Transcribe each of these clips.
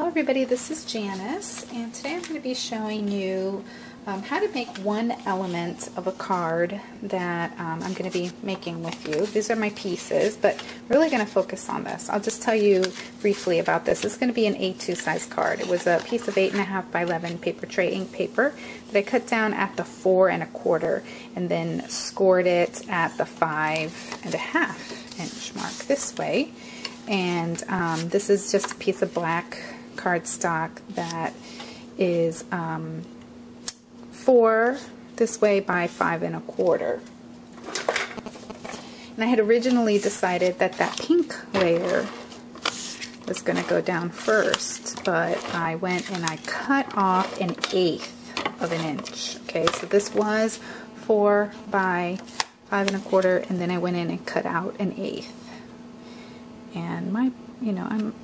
Hello everybody, this is Janice, and today I'm going to be showing you how to make one element of a card that I'm going to be making with you. These are my pieces, but I'm really going to focus on this. I'll just tell you briefly about this. It's going to be an A2 size card. It was a piece of 8.5 by 11 paper tray ink paper that I cut down at the 4 1/4 and then scored it at the 5 1/2 inch mark this way. And this is just a piece of black cardstock that is 4 this way by 5 1/4. And I had originally decided that that pink layer was going to go down first, but I went and I cut off 1/8 of an inch. Okay, so this was 4 by 5 1/4, and then I went in and cut out 1/8. And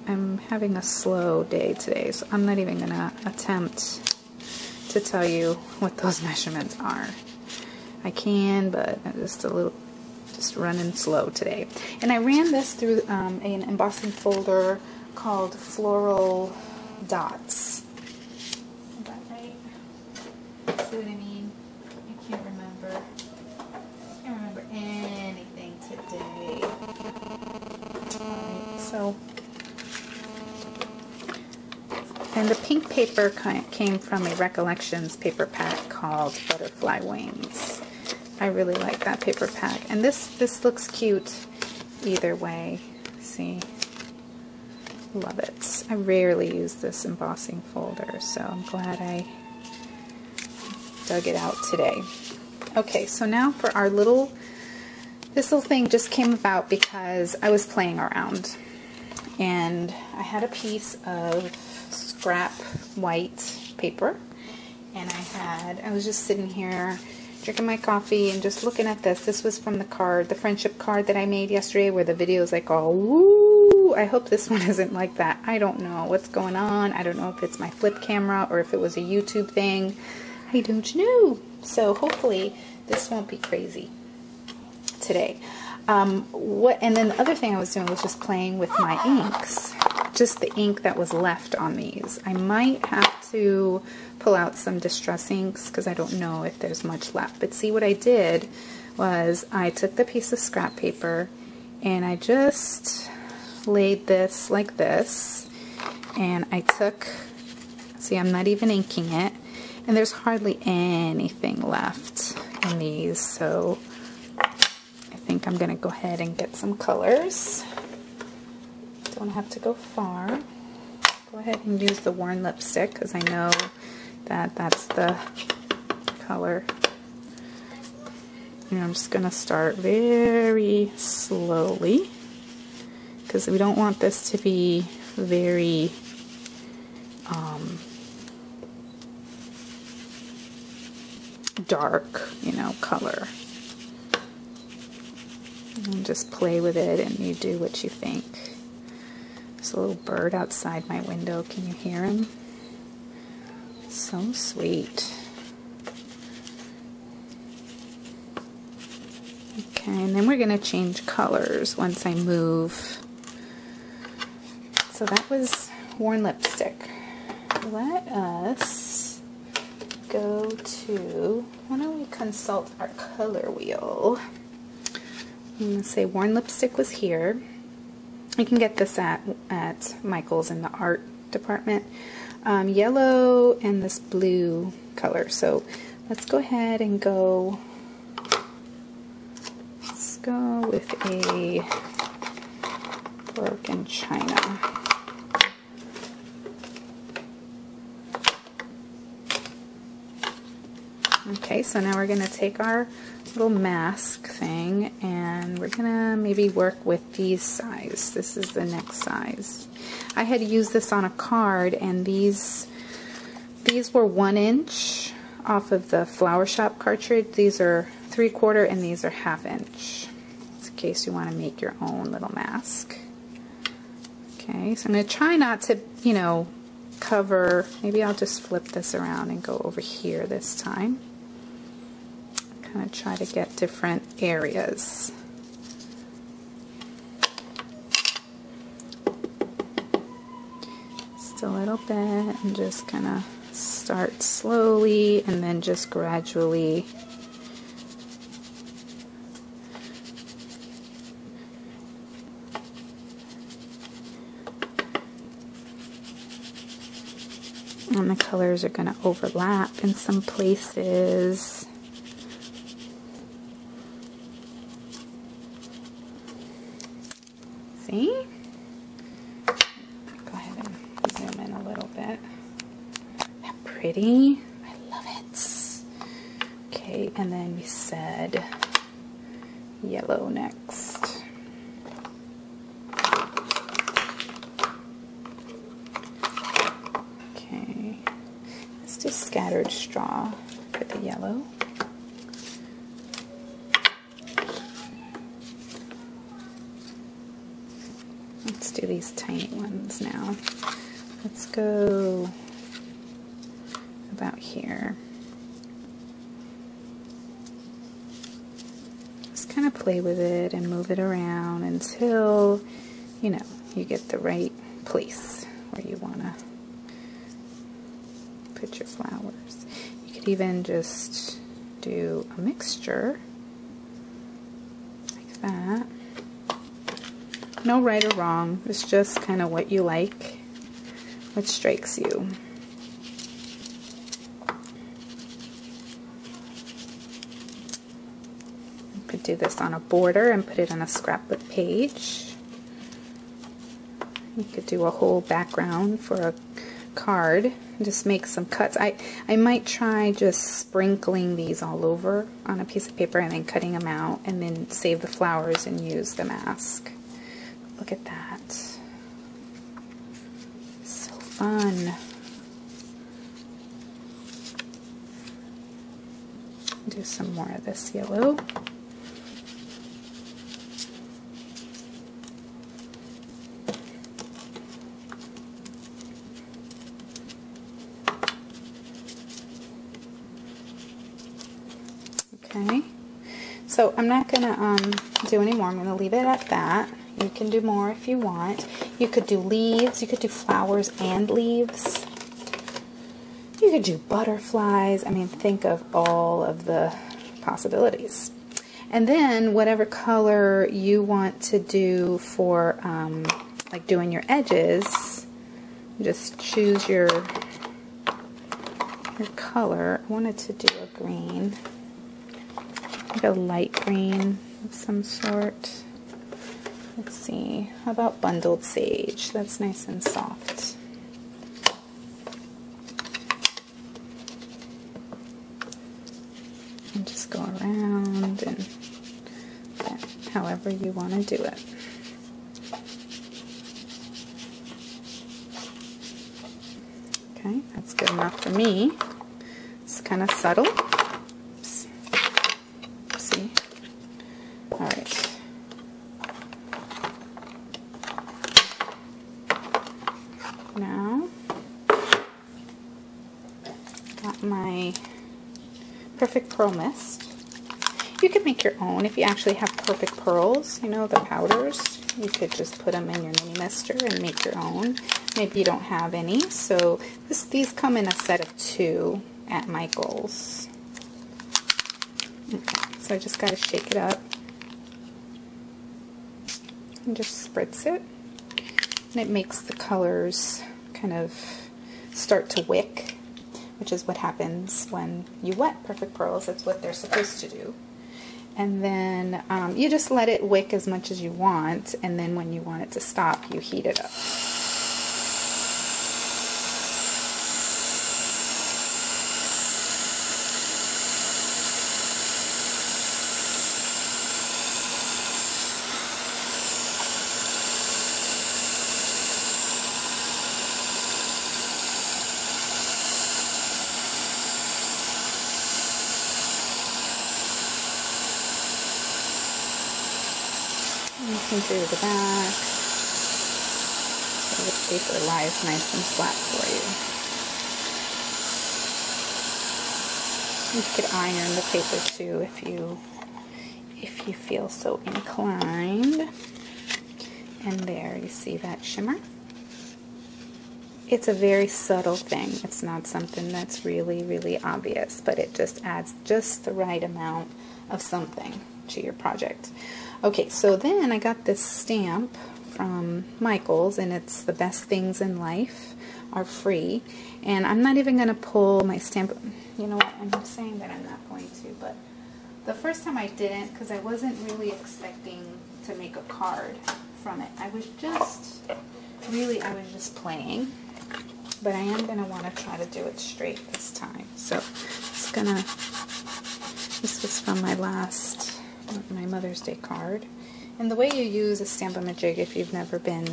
I'm having a slow day today, so I'm not even gonna attempt to tell you what those measurements are. I can, but I'm just running slow today. And I ran this through an embossing folder called Floral Dots. Is that right? See what I mean? I can't remember. I can't remember anything today. So, and the pink paper came from a Recollections paper pack called Butterfly Wings. I really like that paper pack, and this looks cute either way. See, love it. I rarely use this embossing folder, so I'm glad I dug it out today. Okay, so now for our this little thing just came about because I was playing around. And I had a piece of scrap white paper, and I was just sitting here drinking my coffee and just looking at this. This was from the friendship card that I made yesterday, where the video is like all woo. I hope this one isn't like that. I don't know what's going on. I don't know if it's my flip camera or if it was a YouTube thing. I don't know. So hopefully this won't be crazy today. And then the other thing I was doing was just playing with my inks, just the ink that was left on these. I might have to pull out some distress inks because I don't know if there's much left. But see, what I did was I took the piece of scrap paper and I just laid this like this, and I took, see, I'm not even inking it, and there's hardly anything left in these, so I think I'm going to go ahead and get some colors. Don't have to go far. Go ahead and use the worn lipstick because I know that that's the color. And I'm just going to start very slowly because we don't want this to be very dark, color. And just play with it, and you do what you think. There's a little bird outside my window. Can you hear him? So sweet. Okay, and then we're going to change colors once I move. So that was worn lipstick. Let us go to, why don't we consult our color wheel? I'm going to say worn lipstick was here. You can get this at Michael's in the art department. Yellow and this blue color. So let's go ahead and go. Let's go with a broken china. Okay, so now we're going to take our little mask thing and we're gonna maybe work with these size. This is the next size. I had used this on a card, and these were 1 inch off of the Flower Shop cartridge. These are 3/4 and these are 1/2 inch. It's in case you want to make your own little mask. Okay, so I'm gonna try not to, cover. Maybe I'll just flip this around and go over here this time. Kind of try to get different areas. Just a little bit, and just kind of start slowly and then just gradually and the colors are going to overlap in some places. See? Go ahead and zoom in a little bit. That pretty? I love it. Okay, and then we said yellow next. Okay, let's do scattered straw for the yellow. Let's do these tiny ones now. Let's go about here. Just kind of play with it and move it around until, you know, you get the right place where you want to put your flowers. You could even just do a mixture like that. No right or wrong, it's just kind of what you like, what strikes you. You could do this on a border and put it on a scrapbook page. You could do a whole background for a card and just make some cuts. I might try just sprinkling these all over on a piece of paper and then cutting them out, and then save the flowers and use the mask. Look at that. So fun. Do some more of this yellow. Okay. So I'm not going to do any more. I'm going to leave it at that. You can do more if you want. You could do leaves. You could do flowers and leaves. You could do butterflies. I mean, think of all of the possibilities. And then whatever color you want to do for like doing your edges, just choose your color. I wanted to do a green, like a light green of some sort. Let's see, how about bundled sage? That's nice and soft. And just go around and however you want to do it. Okay, that's good enough for me. It's kind of subtle. Oops. See? All right. Now, got my perfect pearl mist. You could make your own if you actually have perfect pearls, you know, the powders. You could just put them in your mini mister and make your own. Maybe you don't have any, so these come in a set of 2 at Michael's. Okay, so I just got to shake it up and just spritz it. And it makes the colors kind of start to wick, which is what happens when you wet perfect pearls. That's what they're supposed to do. And then you just let it wick as much as you want, and then when you want it to stop, you heat it up. You can do the back so the paper lies nice and flat for you. You could iron the paper too if you feel so inclined. And there, you see that shimmer? it's a very subtle thing. It's not something that's really, really obvious, but it just adds just the right amount of something to your project. Okay, so then I got this stamp from Michael's, and it's The Best Things in Life Are Free. And I'm not even going to pull my stamp. You know what? I'm saying that I'm not going to, but the first time I didn't, because I wasn't really expecting to make a card from it. I was just playing. But I am going to want to try to do it straight this time. So it's going to, this was from my Mother's Day card. And the way you use a Stamp-A-Majig, if you've never been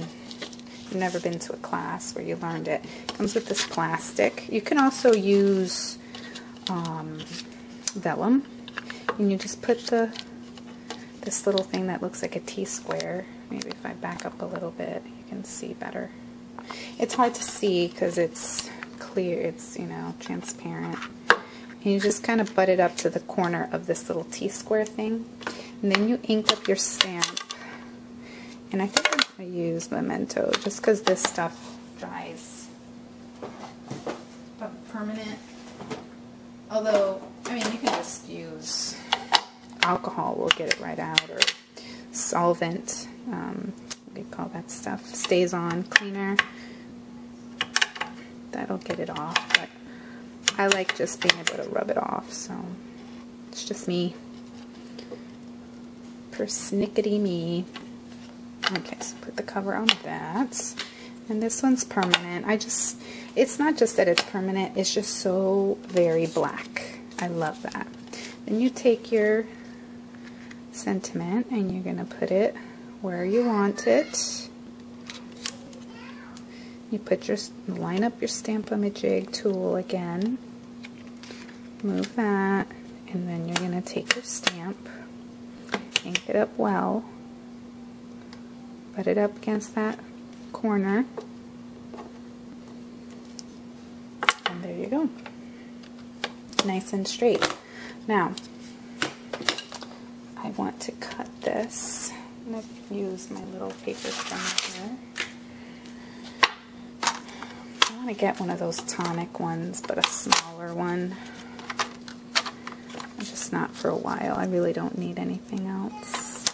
to a class where you learned it, comes with this plastic. You can also use vellum. And you just put this little thing that looks like a T-square. Maybe if I back up a little bit, you can see better. It's hard to see because it's clear, it's, you know, transparent. And you just kind of butt it up to the corner of this little T-square thing. And then you ink up your stamp. And I think I'm going to use Memento just because this stuff dries permanent. Although, I mean, you can just use alcohol, will get it right out, or solvent, what do you call that stuff? Stays on cleaner. That'll get it off, but I like just being able to rub it off, so it's just me. Persnickety me. Okay, so put the cover on that. And this one's permanent. It's not just that it's permanent, it's just so very black. I love that. Then you take your sentiment and you're going to put it where you want it. You line up your Stamp-A-Majig tool again. Move that, and then you're going to take your stamp, ink it up well, put it up against that corner, and there you go. Nice and straight. Now, I want to cut this. I'm going to use my little paper trimmer here. I want to get one of those tonic ones, but a smaller one. Just not for a while. I really don't need anything else.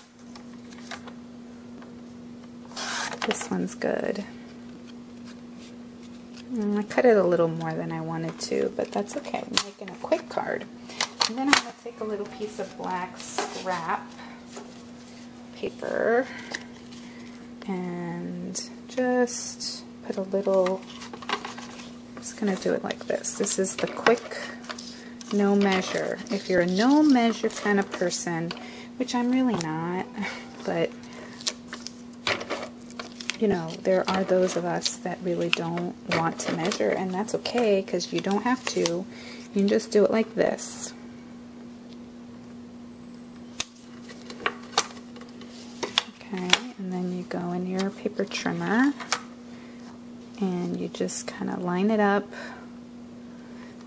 This one's good. I cut it a little more than I wanted to, but that's okay. I'm making a quick card. And then I'm going to take a little piece of black scrap paper and just put a little, I'm just going to do it like this. This is the quick no measure. If you're a no measure kind of person, which I'm really not, but you know, there are those of us that really don't want to measure, and that's okay because you don't have to. You can just do it like this. Okay, and then you go in your paper trimmer and you just kind of line it up.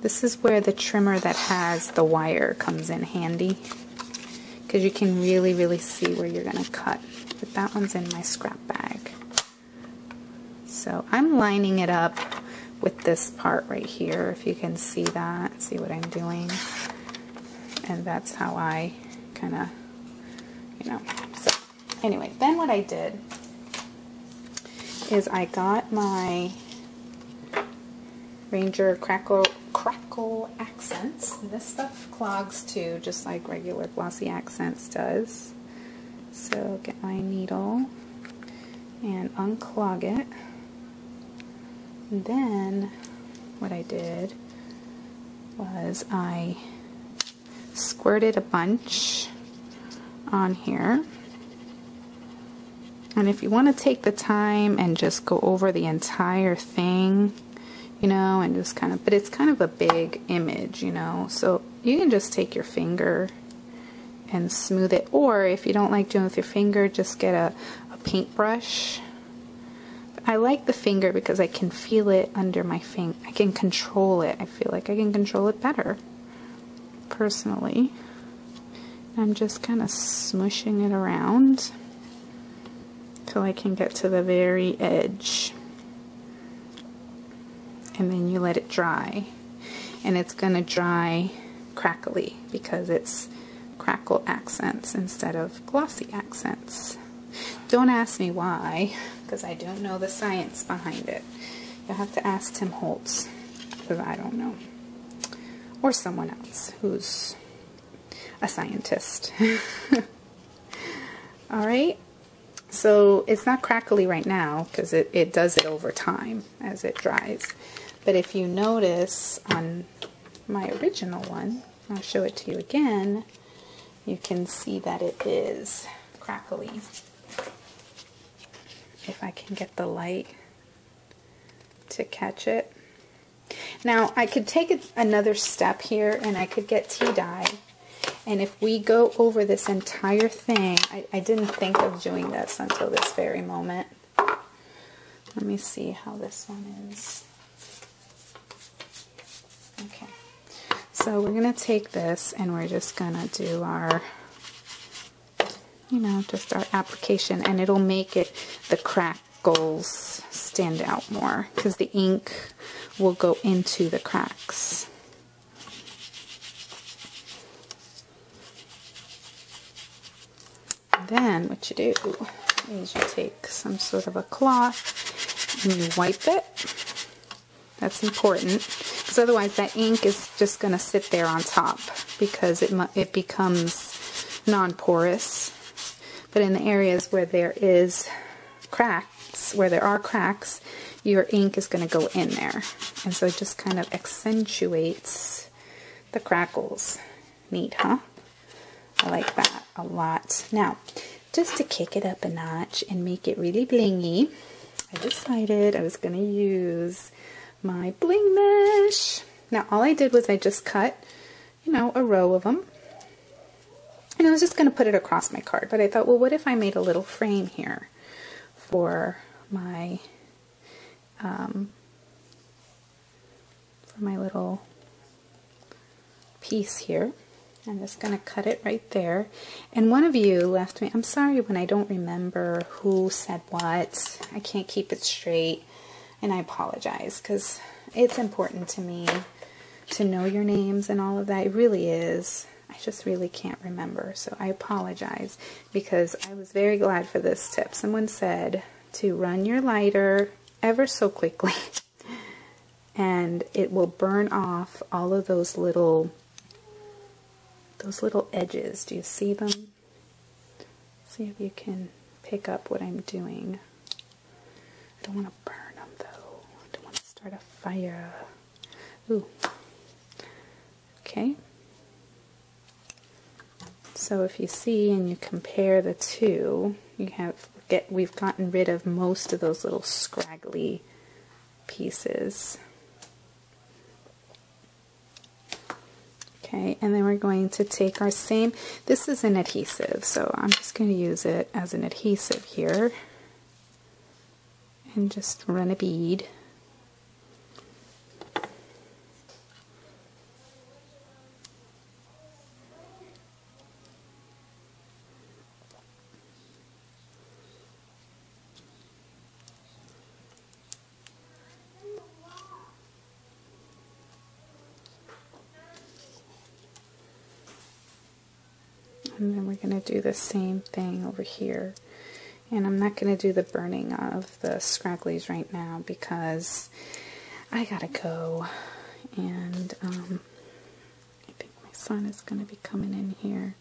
This is where the trimmer that has the wire comes in handy, because you can really see where you're going to cut. But that one's in my scrap bag. So I'm lining it up with this part right here, if you can see that, see what I'm doing. And that's how I kind of, you know. So anyway, then what I did is I got my Ranger Crackle accents. And this stuff clogs too, just like regular glossy accents does. So get my needle and unclog it. And then what I did was I squirted a bunch on here. And if you want to take the time and just go over the entire thing, you know, and just kind of, but it's kind of a big image, you know, so you can just take your finger and smooth it, or if you don't like doing it with your finger, just get a paintbrush. I like the finger because I can feel it under my finger. I can control it. I feel like I can control it better, personally. I'm just kind of smushing it around till I can get to the very edge. and then you let it dry. And it's going to dry crackly because it's crackle accents instead of glossy accents. Don't ask me why, because I don't know the science behind it. You'll have to ask Tim Holtz, because I don't know. Or someone else who's a scientist. Alright, so it's not crackly right now because it does it over time as it dries. But if you notice on my original one, I'll show it to you again, you can see that it is crackly. If I can get the light to catch it. Now I could take it another step here and I could get tea dye, and if we go over this entire thing, I didn't think of doing this until this very moment. Let me see how this one is. Okay, so we're going to take this and we're just going to do our, you know, just our application, and it'll make it, the crackles stand out more because the ink will go into the cracks. Then what you do is you take some sort of a cloth and you wipe it. That's important, because otherwise that ink is just going to sit there on top because it becomes non-porous. But in the areas where there is cracks, where there are cracks, your ink is going to go in there, and so it just kind of accentuates the crackles. Neat, huh? I like that a lot. Now, just to kick it up a notch and make it really blingy, I decided I was going to use my bling mesh. Now, all I did was I just cut, you know, a row of them, and I was just going to put it across my card. But I thought, well, what if I made a little frame here for my little piece here. I'm just going to cut it right there. And one of you left me, I'm sorry when I don't remember who said what. I can't keep it straight, and I apologize, because it's important to me to know your names and all of that. It really is. I just really can't remember, so I apologize, because I was very glad for this tip. Someone said to run your lighter ever so quickly and it will burn off all of those little edges. Do you see them? See if you can pick up what I'm doing. I don't want to burn them though. I don't want to start a fire. Ooh. Okay. So if you see and you compare the two, we've gotten rid of most of those little scraggly pieces. Okay, and then we're going to take our same, this is an adhesive, so I'm just going to use it as an adhesive here and just run a bead. And then we're going to do the same thing over here. And I'm not going to do the burning of the scragglies right now because I gotta go. And I think my son is going to be coming in here.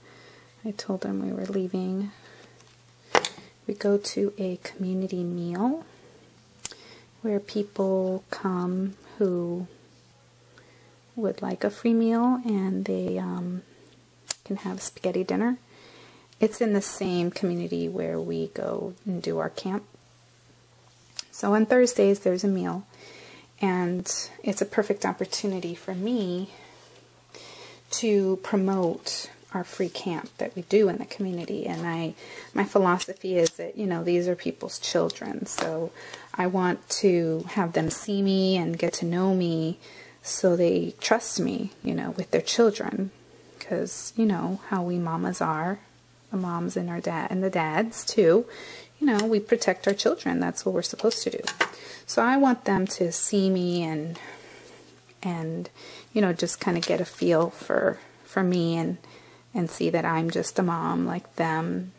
I told him we were leaving. We go to a community meal where people come who would like a free meal, and they can have spaghetti dinner. It's in the same community where we go and do our camp. So on Thursdays there's a meal, and it's a perfect opportunity for me to promote our free camp that we do in the community. And my philosophy is that, you know, these are people's children, so I want to have them see me and get to know me so they trust me, you know, with their children. Because, you know, how we mamas are, the moms and our dad, and the dads too, you know, we protect our children. That's what we're supposed to do. So I want them to see me and you know, just kind of get a feel for me and see that I'm just a mom like them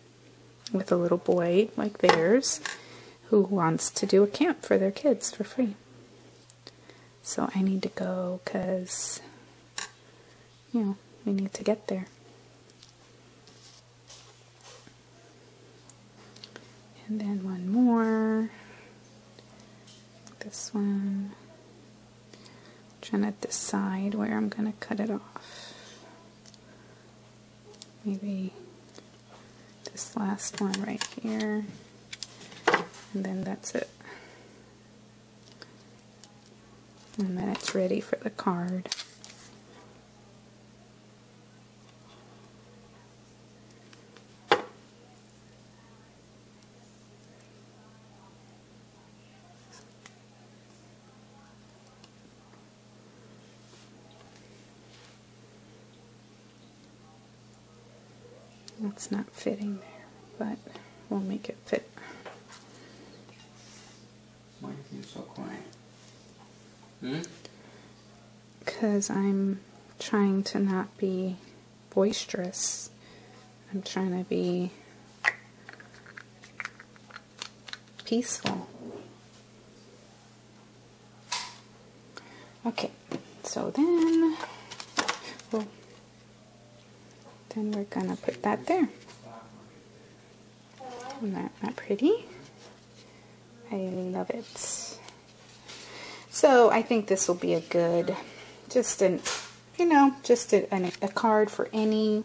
with a little boy like theirs who wants to do a camp for their kids for free. So I need to go because, you know, we need to get there. And then one more. This one. I'm trying to decide where I'm going to cut it off. Maybe this last one right here. And then that's it. And then it's ready for the card. It's not fitting there, but we'll make it fit. Why are you so quiet? Because I'm trying to not be boisterous. I'm trying to be peaceful. Okay, so then we're gonna put that there. Isn't that pretty? I love it. So I think this will be a good, just a card for any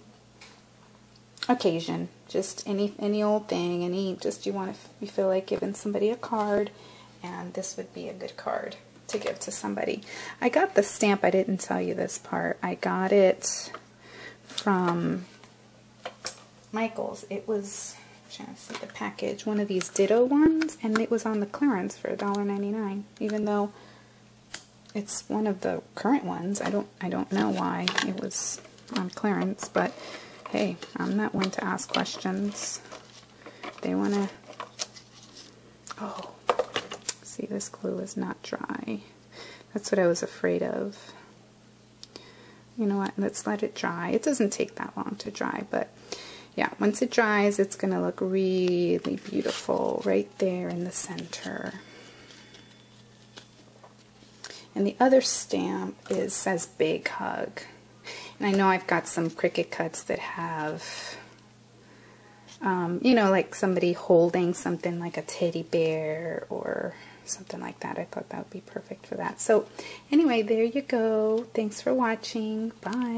occasion. Just any old thing, you feel like giving somebody a card, and this would be a good card to give to somebody. I got the stamp, I didn't tell you this part. I got it from Michael's. It was, I'm trying to see the package, one of these Ditto ones, and it was on the clearance for $1.99, even though it's one of the current ones. I don't know why it was on clearance, but hey, I'm not one to ask questions. They want to... Oh, see, this glue is not dry. That's what I was afraid of. You know what, let's let it dry. It doesn't take that long to dry, but yeah, once it dries, it's going to look really beautiful right there in the center. And the other stamp says Big Hug. And I know I've got some Cricut cuts that have, you know, like somebody holding something like a teddy bear or something like that. I thought that would be perfect for that. So anyway, there you go. Thanks for watching. Bye.